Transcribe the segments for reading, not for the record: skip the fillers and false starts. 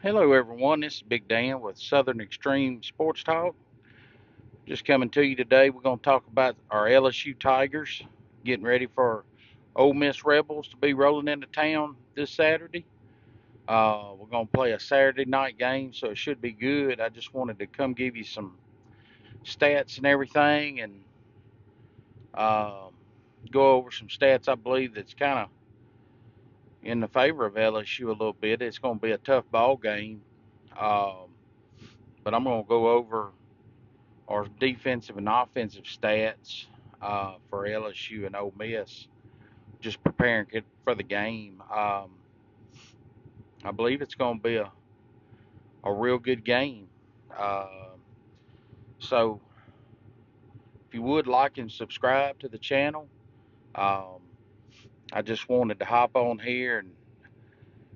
Hello, everyone. This is Big Dan with Southern Extreme Sports Talk. Just coming to you today. We're going to talk about our LSU Tigers getting ready for Ole Miss Rebels to be rolling into town this Saturday. We're going to play a Saturday night game, so it should be good. I just wanted to come give you some stats and everything and um, go over some stats I believe that's kind of in the favor of LSU a little bit. It's going to be a tough ball game, um, but I'm going to go over our defensive and offensive stats for LSU and Ole Miss, just preparing it for the game. I believe it's going to be a real good game. So, if you would like and subscribe to the channel, um, I just wanted to hop on here. And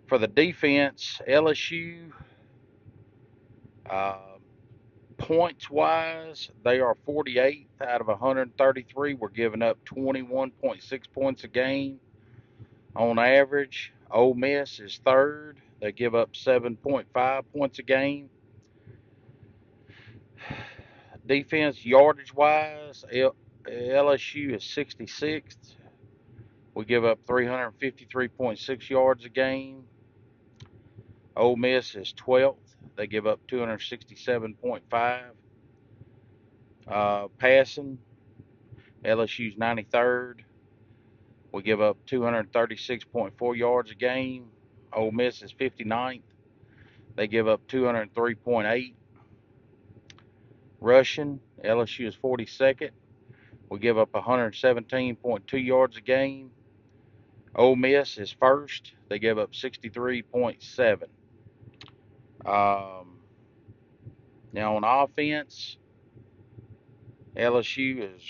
for the defense, LSU, uh, points wise, they are 48th out of 133. We're giving up 21.6 points a game on average. Ole Miss is third. They give up 7.5 points a game. Defense yardage wise, LSU is 66th. We give up 353.6 yards a game. Ole Miss is 12th. They give up 267.5. Passing, LSU's 93rd. We give up 236.4 yards a game. Ole Miss is 59th. They give up 203.8. Rushing, LSU is 42nd. We give up 117.2 yards a game. Ole Miss is first. They give up 63.7. Um, Now on offense, LSU is,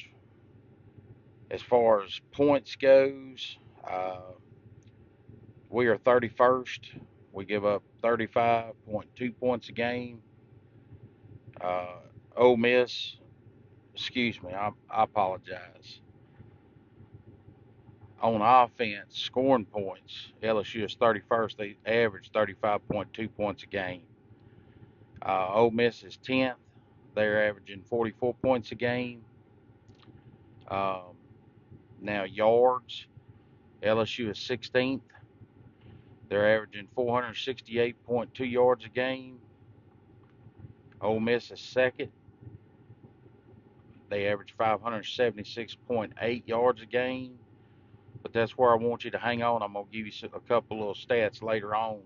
as far as points goes, we are 31st. We give up 35.2 points a game. Uh, Ole Miss, excuse me, I apologize. On offense, scoring points, LSU is 31st. They average 35.2 points a game. Ole Miss is 10th. They're averaging 44 points a game. Um, Now, yards, LSU is 16th. They're averaging 468.2 yards a game. Ole Miss is second. They average 576.8 yards a game. But that's where I want you to hang on. I'm going to give you a couple little stats later on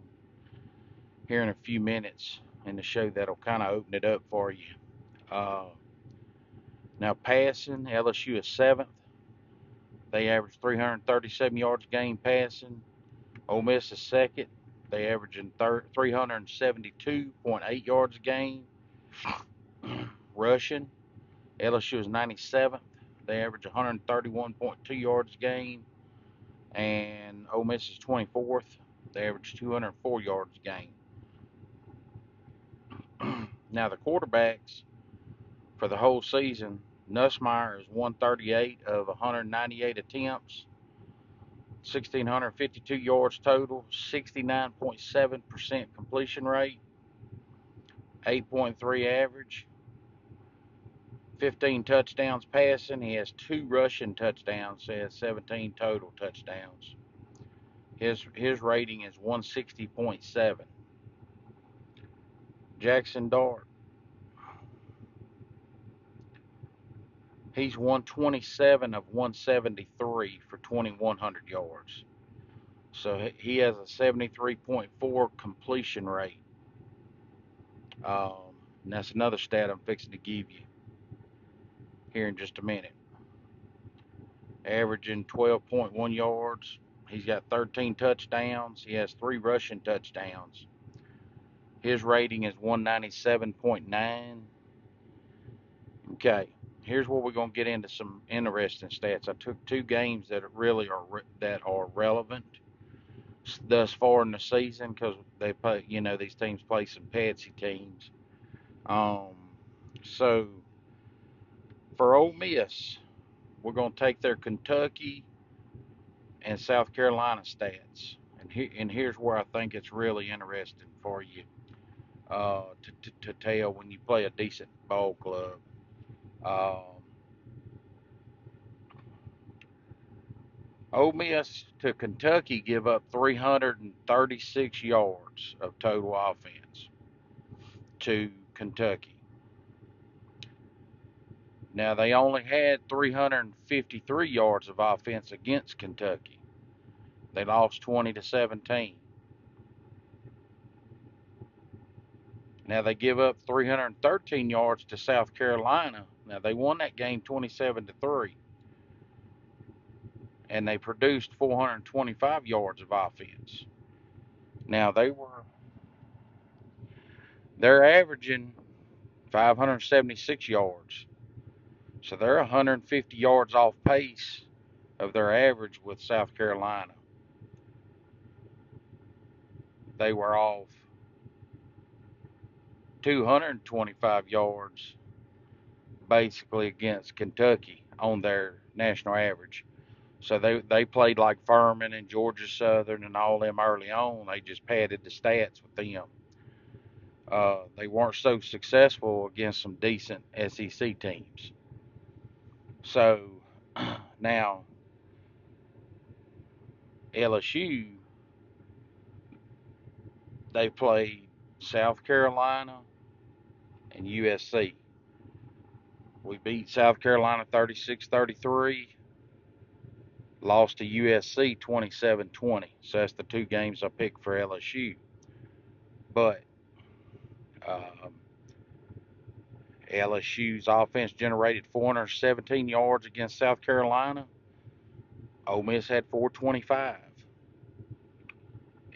here in a few minutes in the show that'll kind of open it up for you. Uh, Now, passing, LSU is seventh. They average 337 yards a game passing. Ole Miss is second. They averaging 372.8 yards a game. Rushing, LSU is 97th. They average 131.2 yards a game. And Ole Miss is 24th. They average 204 yards a game. Now, the quarterbacks for the whole season, Nussmeier is 138 of 198 attempts, 1,652 yards total, 69.7% completion rate, 8.3 average, 15 touchdowns passing. He has 2 rushing touchdowns, so he has 17 total touchdowns. His rating is 160.7. Jackson Dart, he's 127 of 173 for 2,100 yards. So he has a 73.4 completion rate. And that's another stat I'm fixing to give you here in just a minute. Averaging 12.1 yards. He's got 13 touchdowns. He has 3 rushing touchdowns. His rating is 197.9. Okay, here's where we're going to get into some interesting stats. I took 2 games that really are relevant thus far in the season because they play, these teams play some patsy teams. Um, so for Ole Miss, we're going to take their Kentucky and South Carolina stats, And here's where I think it's really interesting for you to tell when you play a decent ball club. Um, Ole Miss to Kentucky give up 336 yards of total offense to Kentucky. Now, they only had 353 yards of offense against Kentucky. They lost 20-17. Now, they give up 313 yards to South Carolina. Now, they won that game 27-3, and they produced 425 yards of offense. Now, they're averaging 576 yards. So they're 150 yards off pace of their average with South Carolina. They were off 225 yards basically against Kentucky on their national average. So they played like Furman and Georgia Southern and all them early on. They just padded the stats with them. They weren't so successful against some decent SEC teams. So now LSU, they played South Carolina and USC. We beat South Carolina 36-33, lost to USC 27-20. So that's the two games I picked for LSU. But um, LSU's offense generated 417 yards against South Carolina. Ole Miss had 425.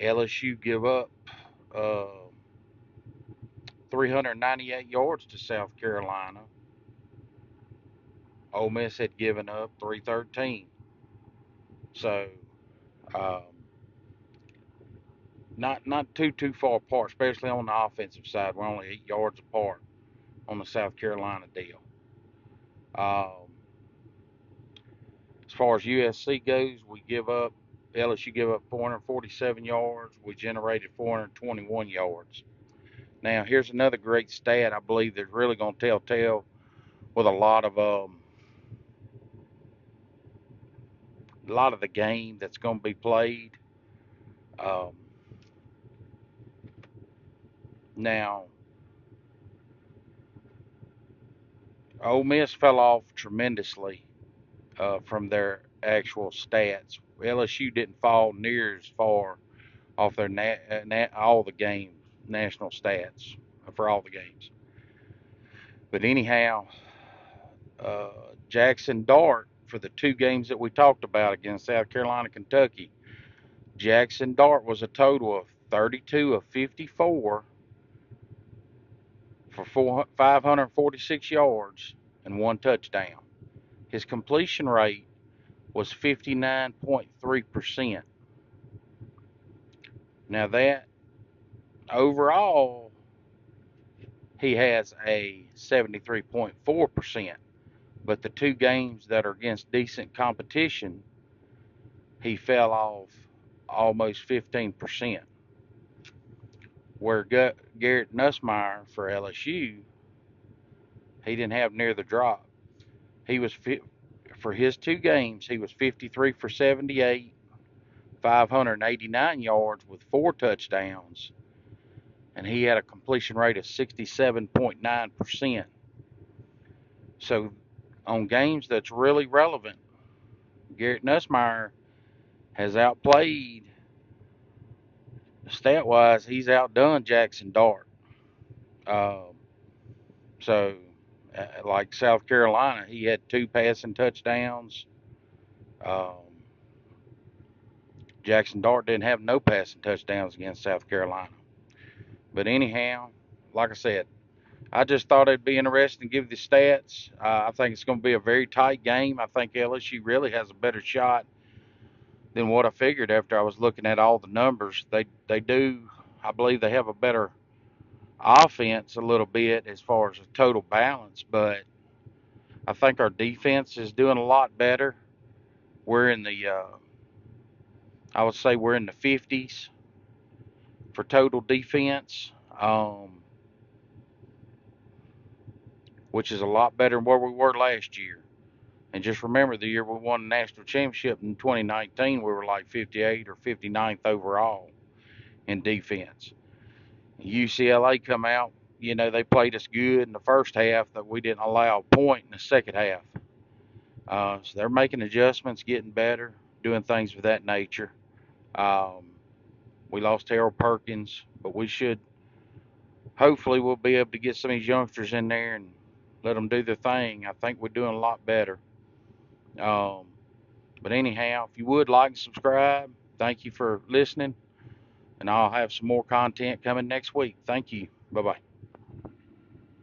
LSU give up uh, 398 yards to South Carolina. Ole Miss had given up 313. So um, not too far apart, especially on the offensive side. We're only 8 yards apart on the South Carolina deal. As far as USC goes, we give up LSU give up 447 yards. We generated 421 yards. Now here's another great stat I believe that's really going to tell with a lot of the game that's going to be played. Um, Now Ole Miss fell off tremendously from their actual stats. LSU didn't fall near as far off their all the games national stats for all the games. But anyhow, uh, Jackson Dart for the two games that we talked about against South Carolina, Kentucky. Jackson Dart was a total of 32 of 54 for 546 yards and one touchdown. His completion rate was 59.3%. Now that overall he has a 73.4%, but the two games that are against decent competition, he fell off almost 15%. Where Garrett Nussmeier for LSU, he didn't have near the drop. He was for his two games, he was 53 for 78, 589 yards with four touchdowns, and he had a completion rate of 67.9%. So on games that's really relevant, Garrett Nussmeier has outplayed stat wise. He's outdone Jackson Dart. Um, so, like South Carolina, he had two passing touchdowns. Um, Jackson Dart didn't have no passing touchdowns against South Carolina. But anyhow, like I said, I just thought it'd be interesting to give the stats. I think it's going to be a very tight game. I think LSU really has a better shot than what I figured after I was looking at all the numbers. They do, I believe they have a better offense a little bit as far as a total balance, but I think our defense is doing a lot better. We're in the I would say we're in the 50s for total defense, which is a lot better than where we were last year. And just remember, the year we won the national championship in 2019, we were like 58 or 59th overall in defense. UCLA come out, they played us good in the first half, that we didn't allow a point in the second half. So they're making adjustments, getting better, doing things of that nature. Um, we lost Harold Perkins, but hopefully, we'll be able to get some of these youngsters in there and let them do their thing. I think we're doing a lot better. Um, but anyhow, if you would like and subscribe, thank you for listening, and I'll have some more content coming next week. Thank you. Bye bye.